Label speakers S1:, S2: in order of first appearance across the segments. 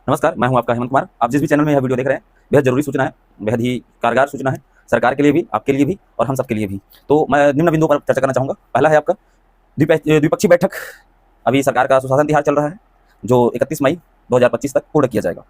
S1: नमस्कार, मैं हूं आपका हेमंत कुमार। आप जिस भी चैनल में यह वीडियो देख रहे हैं, बेहद जरूरी सूचना है, बेहद ही कारगर सूचना है, सरकार के लिए भी, आपके लिए भी और हम सबके लिए भी। तो मैं निम्न बिंदुओं पर चर्चा करना चाहूँगा। पहला है आपका द्विपक्षीय बैठक। अभी सरकार का सुशासन तिहार चल रहा है, जो 31 मई 2025 तक पूर्ण किया जाएगा।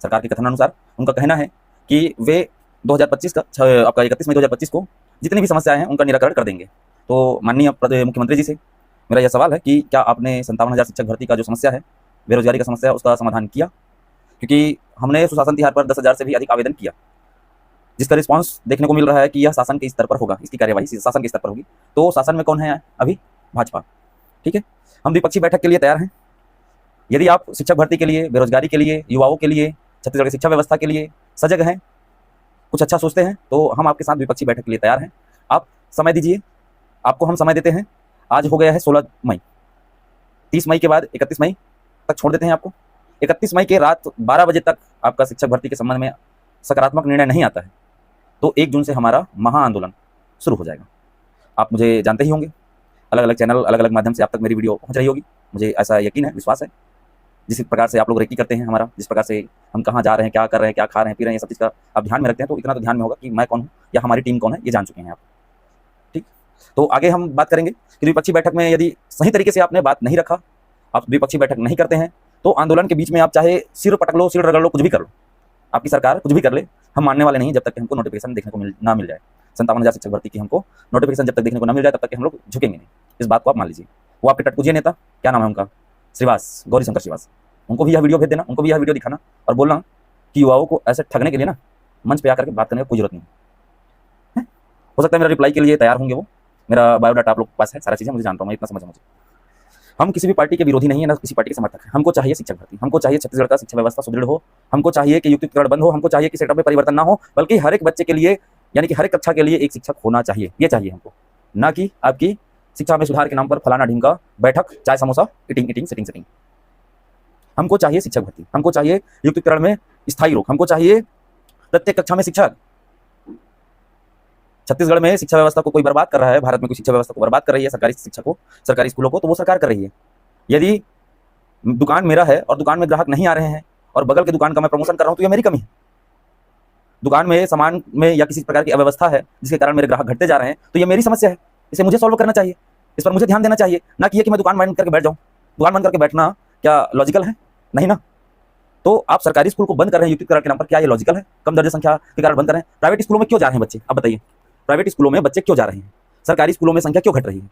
S1: सरकार के कथनानुसार उनका कहना है कि वे 2025 का आपका 31 मई 2025 को जितनी भी समस्याएं हैं उनका निराकरण कर देंगे। तो माननीय मुख्यमंत्री जी से मेरा यह सवाल है कि क्या आपने 57,000 शिक्षक भर्ती का जो समस्या है, बेरोजगारी का समस्या है, उसका समाधान किया? क्योंकि हमने सुशासन तिहार पर 10,000 से भी अधिक आवेदन किया। जिसका रिस्पांस देखने को मिल रहा है कि यह शासन के स्तर पर होगा, इसकी कार्यवाही शासन के स्तर पर होगी। तो शासन में कौन है अभी? भाजपा। ठीक है, हम द्विपक्षीय बैठक के लिए तैयार हैं। यदि आप शिक्षक भर्ती के लिए, बेरोजगारी के लिए, युवाओं के लिए, छत्तीसगढ़ की शिक्षा व्यवस्था के लिए सजग हैं, कुछ अच्छा सोचते हैं, तो हम आपके साथ द्विपक्षीय बैठक के लिए तैयार हैं। आप समय दीजिए, आपको हम समय देते हैं। आज हो गया है 16 मई, 30 मई के बाद 31 मई तक छोड़ देते हैं आपको। 31 मई के रात 12 बजे तक आपका शिक्षक भर्ती के संबंध में सकारात्मक निर्णय नहीं आता है तो 1 जून से हमारा महा आंदोलन शुरू हो जाएगा। आप मुझे जानते ही होंगे, अलग अलग चैनल, अलग अलग माध्यम से आप तक मेरी वीडियो पहुंच रही होगी। मुझे ऐसा यकीन है, विश्वास है, जिस प्रकार से आप लोग रेकी करते हैं हमारा, जिस प्रकार से हम कहाँ जा रहे हैं, क्या कर रहे हैं, क्या खा रहे हैं, पी रहे हैं, ये सब चीज़ का आप ध्यान में रखते हैं, तो इतना तो ध्यान में होगा कि मैं कौन हूँ या हमारी टीम कौन है, ये जान चुके हैं आप। ठीक, तो आगे हम बात करेंगे कि द्विपक्षीय बैठक में यदि सही तरीके से आपने बात नहीं रखा, आप द्विपक्षीय बैठक नहीं करते हैं, तो आंदोलन के बीच में आप चाहे सिर पटक लो, सिर रगड़ लो, कुछ भी कर लो, आपकी सरकार कुछ भी कर ले, हम मानने वाले नहीं जब तक कि हमको नोटिफिकेशन देखने को ना मिल जाए। 57,000 शिक्षक भर्ती की हमको नोटिफिकेशन जब तक देखने को ना मिल जाए तब तक कि हम लोग झुकेंगे नहीं। इस बात को आप मान लीजिए। वो आपके टटपुजिया नेता, क्या नाम है उनका, श्रीवास, गौरी शंकर श्रीवास, उनको भी यह वीडियो भेज देना, उनको भी यह वीडियो दिखाना और बोलना कि युवाओं को ऐसे ठगने के लिए ना मंच पे आकर के बात करने की कोई जरूरत नहीं है। हो सकता है मेरा रिप्लाई के लिए तैयार होंगे वो, मेरा बायोडाटा आप लोग के पास है, सारा चीज़ें मुझे जानता हूँ मैं, इतना समझ मुझे। हम किसी भी पार्टी के विरोधी नहीं है, ना किसी पार्टी के समर्थक है। हमको चाहिए शिक्षक भर्ती, हमको चाहिए छत्तीसगढ़ का शिक्षा व्यवस्था सुदृढ़ हो, हमको चाहिए कि युक्तिकरण बंद हो, हमको चाहिए कि सेटअप में परिवर्तन ना हो, बल्कि हर एक बच्चे के लिए, यानी कि हर एक कक्षा के लिए एक शिक्षक होना चाहिए। ये चाहिए हमको, ना कि आपकी शिक्षा में सुधार के नाम पर फलाना ढींगा बैठक, चाय समोसा, इटिंग सेटिंग। हमको चाहिए शिक्षक भर्ती, हमको चाहिए युक्तिकरण में स्थायी रोक, हमको चाहिए प्रत्येक कक्षा में शिक्षक। छत्तीसगढ़ में शिक्षा व्यवस्था को कोई बर्बाद कर रहा है, भारत में कोई शिक्षा व्यवस्था को बर्बाद कर रही है, सरकारी शिक्षा को, सरकारी स्कूलों को, तो वो सरकार कर रही है। यदि दुकान मेरा है और दुकान में ग्राहक नहीं आ रहे हैं और बगल के दुकान का मैं प्रमोशन कर रहा हूं, तो ये मेरी कमी है। दुकान में सामान में या किसी प्रकार की अव्यवस्था है जिसके कारण मेरे ग्राहक घटते जा रहे हैं, तो ये मेरी समस्या है, इसे मुझे सॉल्व करना चाहिए, इस पर मुझे ध्यान देना चाहिए, ना कि ये कि मैं दुकान बंद करके बैठ जाऊँ। दुकान बंद करके बैठना क्या लॉजिकल है? नहीं ना। तो आप सरकारी स्कूल को बंद कर रहे हैं युक्तिकरण के नाम पर, क्या ये लॉजिकल है? कम दर्जे संख्या के कारण बंद कर रहे हैं। प्राइवेट स्कूलों में क्यों जा रहे हैं बच्चे, आप बताइए? प्राइवेट स्कूलों में बच्चे क्यों जा रहे हैं? सरकारी स्कूलों में संख्या क्यों घट रही है?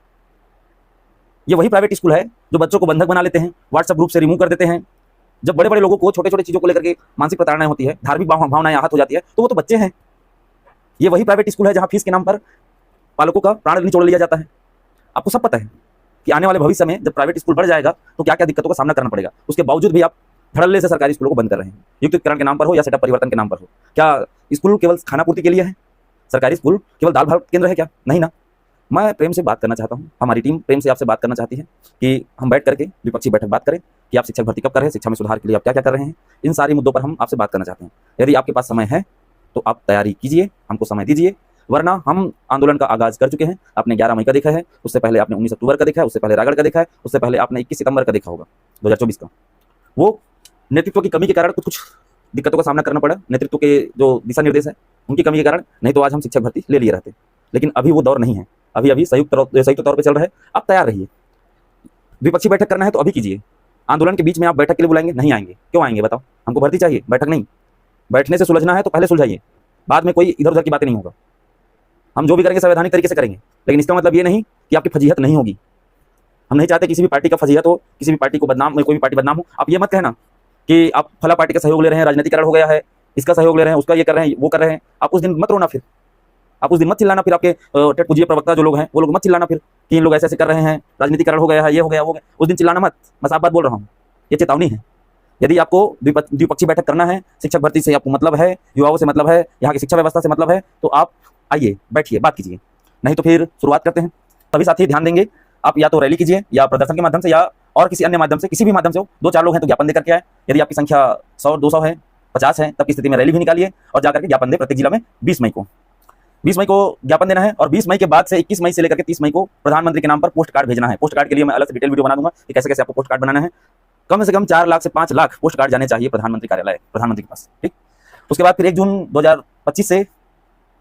S1: ये वही प्राइवेट स्कूल है जो बच्चों को बंधक बना लेते हैं, व्हाट्सएप ग्रुप से रिमूव कर देते हैं। जब बड़े बड़े लोगों को छोटे छोटे चीजों को लेकर के मानसिक प्रताड़ना होती है, धार्मिक भावनाएं आहत हो जाती है, तो वो तो बच्चे हैं। ये वही प्राइवेट स्कूल है जहां फीस के नाम पर पालकों का प्राण निचोड़ लिया जाता है। आपको सब पता है कि आने वाले भविष्य में जब प्राइवेट स्कूल बढ़ जाएगा तो क्या क्या दिक्कतों का सामना करना पड़ेगा। उसके बावजूद भी आप धड़ल्ले से सरकारी स्कूलों को बंद कर रहे हैं, युक्तिकरण के नाम पर हो या सेटअप परिवर्तन के नाम पर हो। क्या स्कूल केवल खानापूर्ति के लिए है? सरकारी स्कूल केवल दाल भात केंद्र है क्या? नहीं ना। मैं प्रेम से बात करना चाहता हूँ, हमारी टीम प्रेम से आपसे बात करना चाहती है कि हम बैठ करके द्विपक्षीय बैठक बात करें कि आप शिक्षक भर्ती कब कर रहे हैं, शिक्षा में सुधार के लिए आप क्या क्या कर रहे हैं। इन सारे मुद्दों पर हम आपसे बात करना चाहते हैं। यदि आपके पास समय है तो आप तैयारी कीजिए, हमको समय दीजिए, वरना हम आंदोलन का आगाज कर चुके हैं। आपने 11 मई का देखा है, उससे पहले आपने 19 अक्टूबर का देखा है, उससे पहले रायगढ़ का देखा है, उससे पहले आपने 21 सितंबर का देखा होगा 2024 का। वो नेतृत्व की कमी के कारण कुछ दिक्कतों का सामना करना पड़ा, नेतृत्व के जो दिशा निर्देश है उनकी कमी के कारण, नहीं तो आज हम शिक्षक भर्ती ले लिए रहते। लेकिन अभी वो दौर नहीं है, अभी संयुक्त तौर पर चल रहा है। आप तैयार रहिए, द्विपक्षीय बैठक करना है तो अभी कीजिए। आंदोलन के बीच में आप बैठक के लिए बुलाएंगे, नहीं आएंगे, क्यों आएंगे बताओ? हमको भर्ती चाहिए, बैठक नहीं। बैठने से सुलझना है तो पहले सुलझाइए, बाद में कोई इधर उधर की बातें नहीं होगा। हम जो भी करेंगे संवैधानिक तरीके से करेंगे, लेकिन इसका मतलब ये नहीं कि आपकी फजीहत नहीं होगी। हम नहीं चाहते किसी भी पार्टी का फजीहत हो, किसी भी पार्टी को बदनाम, कोई भी पार्टी बदनाम हो। आप ये मत कहना कि आप फला पार्टी का सहयोग ले रहे हैं, राजनीतिकरण हो गया है, इसका सहयोग ले रहे हैं, उसका ये कर रहे हैं, वो कर रहे हैं। आप उस दिन मत रोना, फिर आप उस दिन मत चिल्लाना, फिर आपके टेटपुजिए प्रवक्ता जो लोग हैं वो लोग मत चिल्लाना फिर कि इन लोग ऐसे ऐसे कर रहे हैं, राजनीतिकरण हो गया है, ये हो गया, वो गया। उस दिन चिल्लाना मत, मैं साफ बात बोल रहा हूँ, ये चेतावनी है। यदि आपको द्विपक्षीय बैठक करना है, शिक्षक भर्ती से आपको मतलब है, युवाओं से मतलब है, यहाँ की शिक्षा व्यवस्था से मतलब है, तो आप आइए, बैठिए, बात कीजिए। नहीं तो फिर शुरुआत करते हैं। सभी साथी ध्यान देंगे, आप या तो रैली कीजिए या प्रदर्शन के माध्यम से या और किसी अन्य माध्यम से, किसी भी माध्यम से हो। 2-4 लोग हैं तो ज्ञापन देकर के आए। यदि आपकी संख्या 100-200 है, 50 है, तब की स्थिति में रैली भी निकालिए और जाकर के ज्ञापन दे प्रत्येक जिला में। 20 मई को ज्ञापन देना है और 20 मई के बाद से 21 मई से लेकर के 30 मई को प्रधानमंत्री के नाम पर पोस्ट कार्ड भेजना है। पोस्ट कार्ड के लिए मैं अलग से डिटेल वीडियो बना दूंगा कि कैसे कैसे आपको पोस्ट कार्ड बनाना है। कम से कम 4 लाख से 5 लाख पोस्ट कार्ड जाने चाहिए प्रधानमंत्री कार्यालय, प्रधानमंत्री के पास। ठीक, उसके बाद फिर 1 जून 2025 से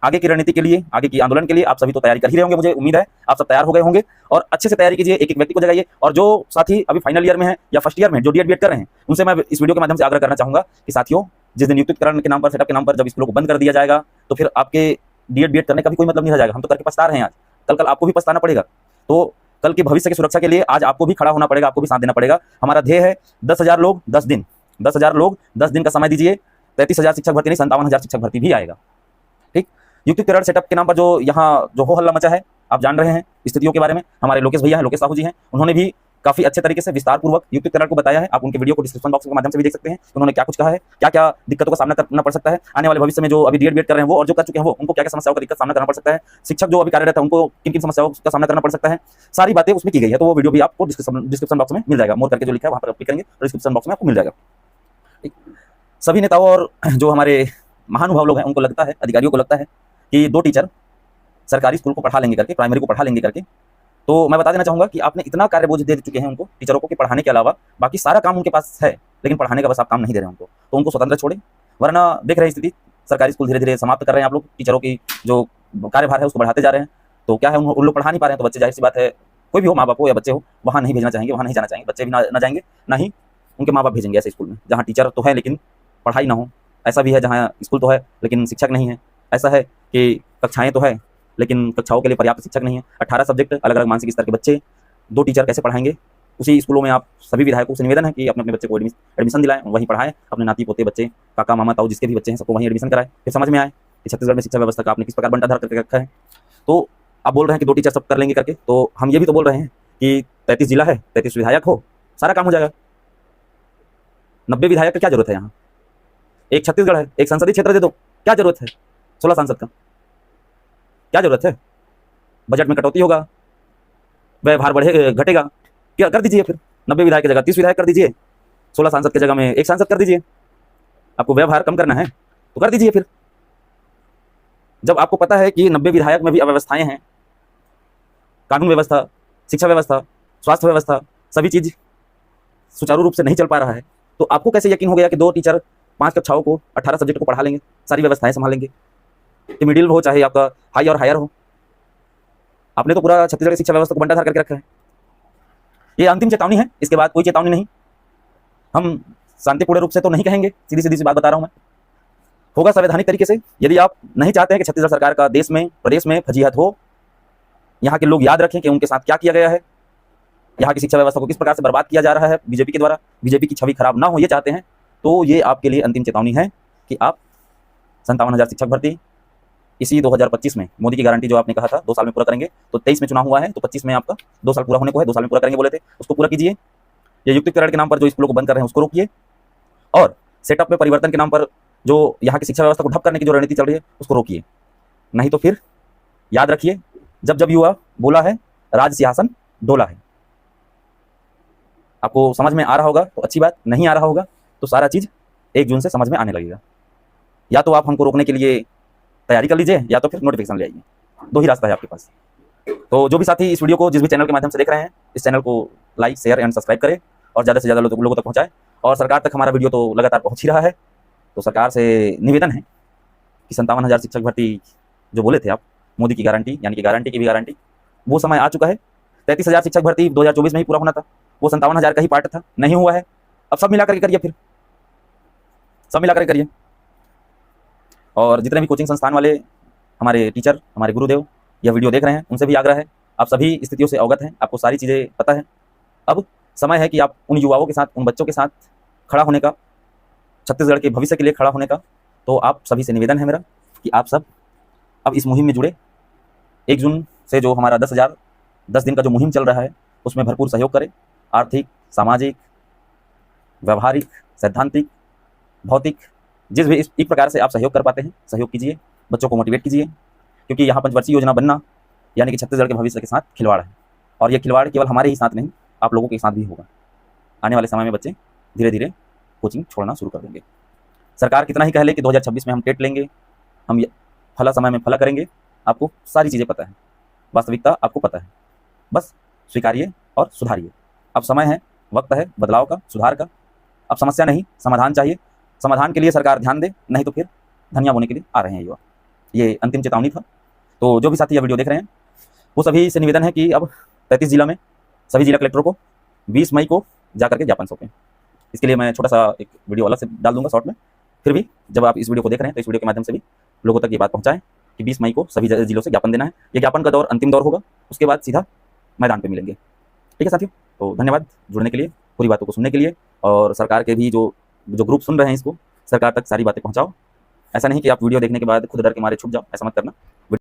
S1: आगे की रणनीति के लिए, आगे की आंदोलन के लिए आप सभी तो तैयारी कर ही रहे होंगे, मुझे उम्मीद है आप सब तैयार हो गए होंगे और अच्छे से तैयारी कीजिए, एक एक व्यक्ति को जगाइए। और जो साथी अभी फाइनल ईयर में है या फर्स्ट ईयर में जो डीएड बीएड कर रहे हैं, उनसे मैं इस वीडियो के माध्यम से आग्रह करना चाहूंगा कि साथियों, जिस दिन नियुक्तिकरण के नाम पर, सेटअप के नाम पर जब स्कूलों को बंद कर दिया जाएगा, तो फिर आपके डीएड बीएड करने का भी कोई मतलब नहीं रह जाएगा। हम तो करके पछता रहे हैं आज, कल आपको भी पछताना पड़ेगा। तो कल के भविष्य की सुरक्षा के लिए आज आपको भी खड़ा होना पड़ेगा, आपको भी साथ देना पड़ेगा। हमारा ध्येय है 10,000 लोग 10 दिन, 10,000 लोग 10 दिन का समय दीजिए। 33,000 शिक्षक भर्ती नहीं, 57,000 शिक्षक भर्ती भी आएगा। ठीक, युक्तिकरण सेटअप के नाम पर जो यहाँ जो हो हल्ला मचा है, आप जान रहे हैं स्थितियों के बारे में। हमारे लोकेश भैया हैं, लोकेश साहू जी हैं, उन्होंने भी काफी अच्छे तरीके से विस्तार पूर्वक युक्तिकरण को बताया है। आप उनके वीडियो को डिस्क्रिप्शन बॉक्स के माध्यम से भी देख सकते हैं, उन्होंने क्या कुछ कहा है, क्या क्या दिक्कतों का सामना करना पड़ सकता है आने वाले भविष्य में। जो अभी डीएड बीएड कर रहे हैं वो और जो कर चुके हैं वो, उनको क्या क्या समस्याओं का दिक्कत सामना करना पड़ सकता है, शिक्षक जो अभी कार्यरत है उनको किन किन समस्याओं का सामना करना पड़ सकता है, सारी बातें उसमें की गई है। तो वो वीडियो भी आपको डिस्क्रिप्शन बॉक्स में मिल जाएगा, मोर करके जो लिखा है वहां पर क्लिक करेंगे तो डिस्क्रिप्शन बॉक्स में आपको मिल जाएगा। ठीक, सभी नेताओं और जो हमारे महानुभाव लोग हैं उनको लगता है, अधिकारियों को लगता है कि 2 टीचर सरकारी स्कूल को पढ़ा लेंगे करके, प्राइमरी को पढ़ा लेंगे करके। तो मैं बता देना चाहूंगा कि आपने इतना कार्य बोझ दे चुके हैं उनको, टीचरों को, कि पढ़ाने के अलावा बाकी सारा काम उनके पास है, लेकिन पढ़ाने का बस आप काम नहीं दे रहे हैं उनको। तो उनको स्वतंत्र छोड़े, वरना देख रहे स्थिति, सरकारी स्कूल धीरे धीरे समाप्त कर रहे हैं आप लोग। टीचरों की जो कार्यभार है उसको बढ़ाते जा रहे हैं। तो क्या है, उन लोग पढ़ा नहीं पा रहे हैं, तो बच्चे, जाहिर सी बात है, कोई भी हो, माँ बाप हो या बच्चे हो, वहाँ नहीं भेजना चाहेंगे, वहाँ नहीं जाना चाहेंगे। बच्चे भी ना जाएंगे, ना ही उनके माँ बाप भेजेंगे ऐसे स्कूल में जहाँ टीचर तो है लेकिन पढ़ाई ना हो। ऐसा भी है जहाँ स्कूल तो है लेकिन शिक्षक नहीं है। ऐसा है कि कक्षाएं तो है लेकिन कक्षाओं के लिए पर्याप्त शिक्षक नहीं है। 18 सब्जेक्ट, अलग अलग मानसिक स्तर के बच्चे, 2 टीचर कैसे पढ़ाएंगे? उसी स्कूलों में आप सभी विधायकों से निवेदन है कि अपने अपने बच्चे को एडमिशन दिलाएं, वहीं पढ़ाएं, अपने नाती पोते बच्चे, काका मामा ताऊ जिसके भी बच्चे हैं सबको वहीं एडमिशन कराएं। फिर समझ में आए कि छत्तीसगढ़ में शिक्षा व्यवस्था का आपने किस प्रकार बंटाधार करके रखा है। तो आप बोल रहे हैं कि 2 टीचर सब कर लेंगे करके, तो हम ये भी तो बोल रहे हैं कि 33 जिला है, 33 विधायक हो, सारा काम हो जाएगा। 90 विधायक की क्या जरूरत है? यहाँ एक छत्तीसगढ़ है, एक संसदीय क्षेत्र दे दो, क्या जरूरत है 16 सांसद का? क्या जरूरत है? बजट में कटौती होगा, व्यय भार बढ़े घटेगा, क्या कर दीजिए फिर 90 विधायक की जगह 30 विधायक कर दीजिए, 16 सांसद की जगह में 1 सांसद कर दीजिए। आपको व्यय भार कम करना है तो कर दीजिए फिर। जब आपको पता है कि 90 विधायक में भी अव्यवस्थाएं हैं, कानून व्यवस्था, शिक्षा व्यवस्था, स्वास्थ्य व्यवस्था, सभी चीज सुचारू रूप से नहीं चल पा रहा है, तो आपको कैसे यकीन हो गया कि 2 टीचर 5 कक्षाओं को, 18 सब्जेक्ट को पढ़ा लेंगे, सारी व्यवस्थाएं संभालेंगे? मिडिल हो चाहे आपका हाई और हायर हो, आपने तो पूरा छत्तीसगढ़ की शिक्षा व्यवस्था को बंटाधार करके रखा है। ये अंतिम चेतावनी है, इसके बाद कोई चेतावनी नहीं। हम शांतिपूर्ण रूप से तो नहीं कहेंगे, सीधी सीधी सी बात बता रहा हूं मैं, होगा संवैधानिक तरीके से। यदि आप नहीं चाहते हैं कि छत्तीसगढ़ सरकार का देश में, प्रदेश में फजीहत हो, यहाँ के लोग याद रखें कि उनके साथ क्या किया गया है, यहाँ की शिक्षा व्यवस्था को किस प्रकार से बर्बाद किया जा रहा है बीजेपी के द्वारा, बीजेपी की छवि खराब ना हो ये चाहते हैं, तो ये आपके लिए अंतिम चेतावनी है कि आप 57,000 शिक्षक भर्ती इसी 2025 में, मोदी की गारंटी जो आपने कहा था 2 साल में पूरा करेंगे, तो 23 में चुनाव हुआ है, तो 25 में आपका 2 साल पूरा होने को है, 2 साल में पूरा करेंगे बोले थे, उसको पूरा कीजिए। ये युक्तिकरण के नाम पर जो स्कूलों को बंद कर रहे हैं उसको रोकिए, और सेटअप में परिवर्तन के नाम पर जो यहाँ की शिक्षा व्यवस्था को ठप करने की जो रणनीति चल रही है उसको रोकिए। नहीं तो फिर याद रखिए, जब जब युवा बोला है राज सिंहासन डोला है। आपको समझ में आ रहा होगा तो अच्छी बात, नहीं आ रहा होगा तो सारा चीज 1 जून से समझ में आने लगेगा। या तो आप हमको रोकने के लिए तैयारी कर लीजिए या तो फिर नोटिफिकेशन ले आइए, 2 ही रास्ता है आपके पास। तो जो भी साथी इस वीडियो को जिस भी चैनल के माध्यम से देख रहे हैं, इस चैनल को लाइक, शेयर एंड सब्सक्राइब करें और ज़्यादा से ज़्यादा लोगों तक पहुँचाएं। और सरकार तक हमारा वीडियो तो लगातार पहुँच ही रहा है, तो सरकार से निवेदन है कि 57,000 शिक्षक भर्ती जो बोले थे आप, मोदी की गारंटी, यानी कि गारंटी की भी गारंटी, वो समय आ चुका है। 33,000 शिक्षक भर्ती 2024 में ही पूरा होना था, वो 57,000 का ही पार्ट था, नहीं हुआ है। अब सब मिला करके करिए, फिर सब मिला करके करिए। और जितने भी कोचिंग संस्थान वाले हमारे टीचर, हमारे गुरुदेव यह वीडियो देख रहे हैं, उनसे भी आग्रह है, आप सभी स्थितियों से अवगत हैं, आपको सारी चीज़ें पता है। अब समय है कि आप उन युवाओं के साथ, उन बच्चों के साथ खड़ा होने का, छत्तीसगढ़ के भविष्य के लिए खड़ा होने का। तो आप सभी से निवेदन है मेरा कि आप सब अब इस मुहिम में जुड़े। 1 जून से जो हमारा 10 दिन का जो मुहिम चल रहा है उसमें भरपूर सहयोग करें। आर्थिक, सामाजिक, व्यवहारिक, सैद्धांतिक, भौतिक, जिस भी इस एक प्रकार से आप सहयोग कर पाते हैं सहयोग कीजिए, बच्चों को मोटिवेट कीजिए, क्योंकि यहाँ पंचवर्षीय योजना बनना यानी कि छत्तीसगढ़ के भविष्य के साथ खिलवाड़ है। और ये खिलवाड़ केवल हमारे ही साथ नहीं, आप लोगों के साथ भी होगा। आने वाले समय में बच्चे धीरे धीरे कोचिंग छोड़ना शुरू कर देंगे। सरकार कितना ही कह ले कि 2026 में हम टेट लेंगे, हम फला समय में फला करेंगे, आपको सारी चीज़ें पता है, वास्तविकता आपको पता है, बस स्वीकारिए और सुधारिए। अब समय है वक्त है बदलाव का, सुधार का। अब समस्या नहीं, समाधान चाहिए। समाधान के लिए सरकार ध्यान दे, नहीं तो फिर धनिया बोने के लिए आ रहे हैं युवा। ये अंतिम चेतावनी था। तो जो भी साथी यह वीडियो देख रहे हैं, वो सभी से निवेदन है कि अब 33 जिला में सभी जिला कलेक्टरों को 20 मई को जाकर के ज्ञापन सौंपें। इसके लिए मैं छोटा सा एक वीडियो अलग से डाल दूंगा शॉर्ट में। फिर भी जब आप इस वीडियो को देख रहे हैं तो इस वीडियो के माध्यम से भी लोगों तक ये बात पहुंचाएं कि 20 मई को सभी जिलों से ज्ञापन देना है। ये ज्ञापन का दौर अंतिम दौर होगा, उसके बाद सीधा मैदान पे मिलेंगे। ठीक है साथियों, तो धन्यवाद जुड़ने के लिए, पूरी बातों को सुनने के लिए। और सरकार के भी जो ग्रुप सुन रहे हैं इसको, सरकार तक सारी बातें पहुंचाओ। ऐसा नहीं कि आप वीडियो देखने के बाद खुद डर के मारे छुप जाओ, ऐसा मत करना।